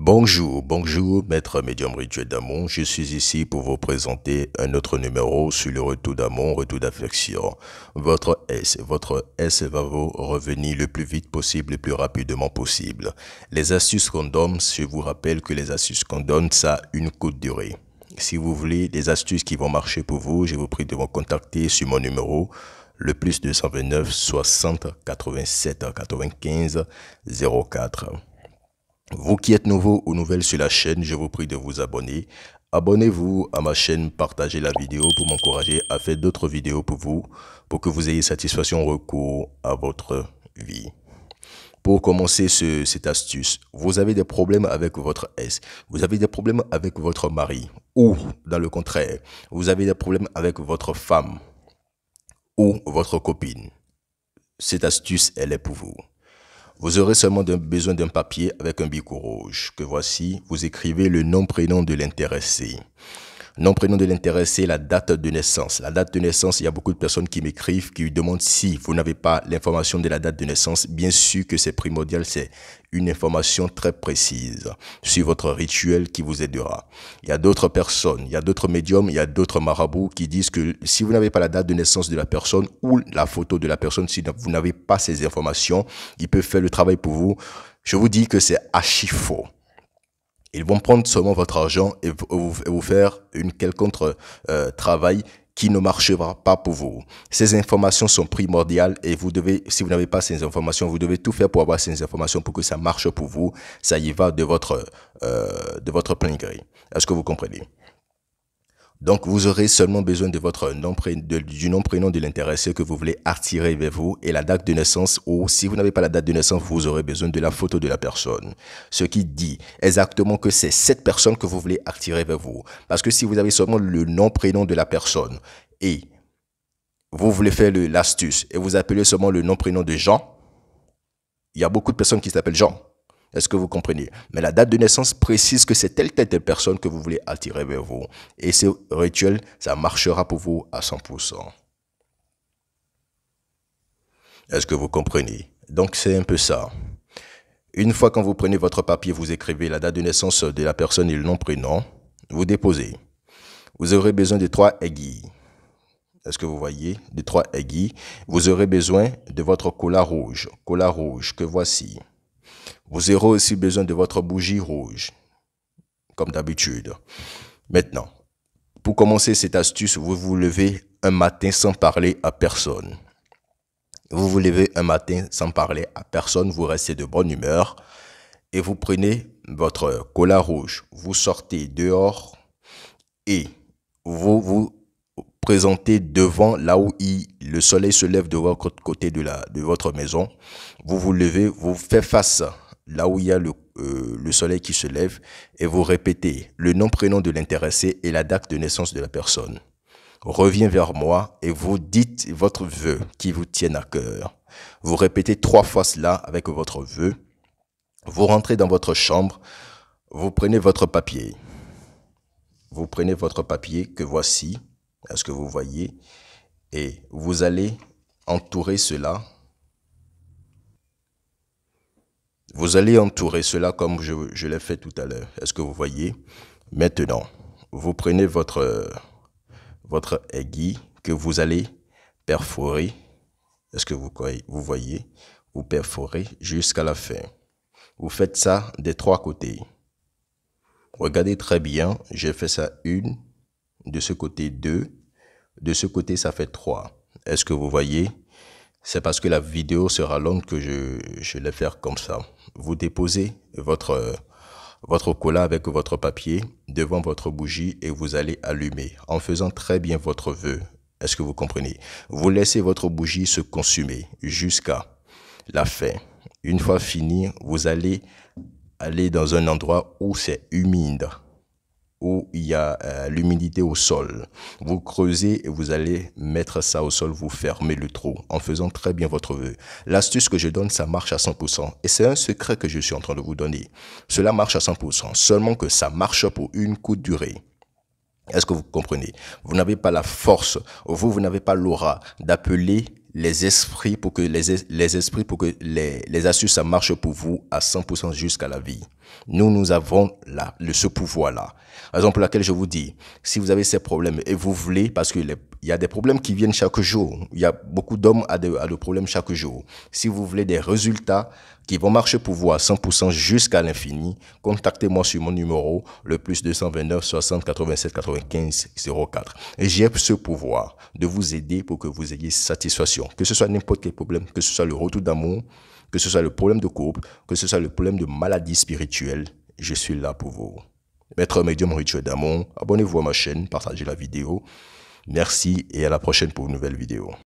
Bonjour, maître médium rituel d'amour. Je suis ici pour vous présenter un autre numéro sur le retour d'amour, retour d'affection. Votre S va vous revenir le plus vite possible, le plus rapidement possible. Les astuces qu'on donne, je vous rappelle que les astuces qu'on donne, ça a une courte durée. Si vous voulez des astuces qui vont marcher pour vous, je vous prie de me contacter sur mon numéro, le plus 229 60 87 95 04. Vous qui êtes nouveau ou nouvelle sur la chaîne, je vous prie de vous abonner. Abonnez-vous à ma chaîne, partagez la vidéo pour m'encourager à faire d'autres vidéos pour vous, pour que vous ayez satisfaction au recours à votre vie. Pour commencer cette astuce, vous avez des problèmes avec votre S, vous avez des problèmes avec votre mari, ou dans le contraire, vous avez des problèmes avec votre femme ou votre copine. Cette astuce, elle est pour vous. Vous aurez seulement besoin d'un papier avec un bic rouge que voici. Vous écrivez le nom, prénom de l'intéressé. Nom, prénom de l'intéressé, la date de naissance. La date de naissance, il y a beaucoup de personnes qui m'écrivent, qui demandent si vous n'avez pas l'information de la date de naissance. Bien sûr que c'est primordial, c'est une information très précise sur votre rituel qui vous aidera. Il y a d'autres personnes, il y a d'autres médiums, il y a d'autres marabouts qui disent que si vous n'avez pas la date de naissance de la personne ou la photo de la personne, si vous n'avez pas ces informations, ils peuvent faire le travail pour vous. Je vous dis que c'est archi faux. Ils vont prendre seulement votre argent et vous faire une quelconque travail qui ne marchera pas pour vous. Ces informations sont primordiales et vous devez, si vous n'avez pas ces informations, vous devez tout faire pour avoir ces informations pour que ça marche pour vous. Ça y va de votre plein gré. Est-ce que vous comprenez? Donc, vous aurez seulement besoin de votre nom, du nom, prénom de l'intéressé que vous voulez attirer vers vous et la date de naissance, ou si vous n'avez pas la date de naissance, vous aurez besoin de la photo de la personne. Ce qui dit exactement que c'est cette personne que vous voulez attirer vers vous. Parce que si vous avez seulement le nom, prénom de la personne et vous voulez faire l'astuce et vous appelez seulement le nom, prénom de Jean, il y a beaucoup de personnes qui s'appellent Jean. Est-ce que vous comprenez? Mais la date de naissance précise que c'est telle personne que vous voulez attirer vers vous. Et ce rituel, ça marchera pour vous à 100%. Est-ce que vous comprenez? Donc c'est un peu ça. Une fois quand vous prenez votre papier, vous écrivez la date de naissance de la personne et le nom, prénom. Vous déposez. Vous aurez besoin de 3 aiguilles. Est-ce que vous voyez? De 3 aiguilles. Vous aurez besoin de votre cola rouge. Cola rouge que voici. Vous aurez aussi besoin de votre bougie rouge, comme d'habitude. Maintenant, pour commencer cette astuce, vous vous levez un matin sans parler à personne. Vous vous levez un matin sans parler à personne, vous restez de bonne humeur et vous prenez votre cola rouge. Vous sortez dehors et vous vous présentez devant là où le soleil se lève de votre côté de votre maison. Vous vous levez, vous faites face là où il y a le soleil qui se lève et vous répétez le nom, prénom de l'intéressé et la date de naissance de la personne. Reviens vers moi et vous dites votre vœu qui vous tienne à cœur. Vous répétez 3 fois cela avec votre vœu. Vous rentrez dans votre chambre, vous prenez votre papier. Vous prenez votre papier que voici, est-ce que vous voyez? Et vous allez entourer cela. Vous allez entourer cela comme je l'ai fait tout à l'heure. Est-ce que vous voyez? Maintenant, vous prenez votre aiguille que vous allez perforer. Est-ce que vous voyez? Vous perforez jusqu'à la fin. Vous faites ça des 3 côtés. Regardez très bien. J'ai fait ça 1, de ce côté 2, de ce côté ça fait 3. Est-ce que vous voyez? C'est parce que la vidéo sera longue que je vais faire comme ça. Vous déposez votre cola avec votre papier devant votre bougie et vous allez allumer en faisant très bien votre vœu. Est-ce que vous comprenez? Vous laissez votre bougie se consumer jusqu'à la fin. Une fois fini, vous allez aller dans un endroit où c'est humide, où il y a l'humidité au sol. Vous creusez et vous allez mettre ça au sol, vous fermez le trou en faisant très bien votre vœu. L'astuce que je donne, ça marche à 100%. Et c'est un secret que je suis en train de vous donner. Cela marche à 100%, seulement que ça marche pour une courte durée. Est-ce que vous comprenez? Vous n'avez pas la force, vous n'avez pas l'aura d'appeler les esprits pour que les esprits pour que les astuces ça marche pour vous à 100% jusqu'à la vie. Nous avons là ce pouvoir-là. Raison pour laquelle je vous dis, si vous avez ces problèmes et vous voulez, parce que il y a des problèmes qui viennent chaque jour. Il y a beaucoup d'hommes à de problèmes chaque jour. Si vous voulez des résultats qui vont marcher pour vous à 100% jusqu'à l'infini, contactez-moi sur mon numéro, le plus 229 60 87 95 04. Et j'ai ce pouvoir de vous aider pour que vous ayez satisfaction. Que ce soit n'importe quel problème, que ce soit le retour d'amour, que ce soit le problème de couple, que ce soit le problème de maladie spirituelle, je suis là pour vous. Maître médium rituel d'amour, abonnez-vous à ma chaîne, partagez la vidéo. Merci et à la prochaine pour une nouvelle vidéo.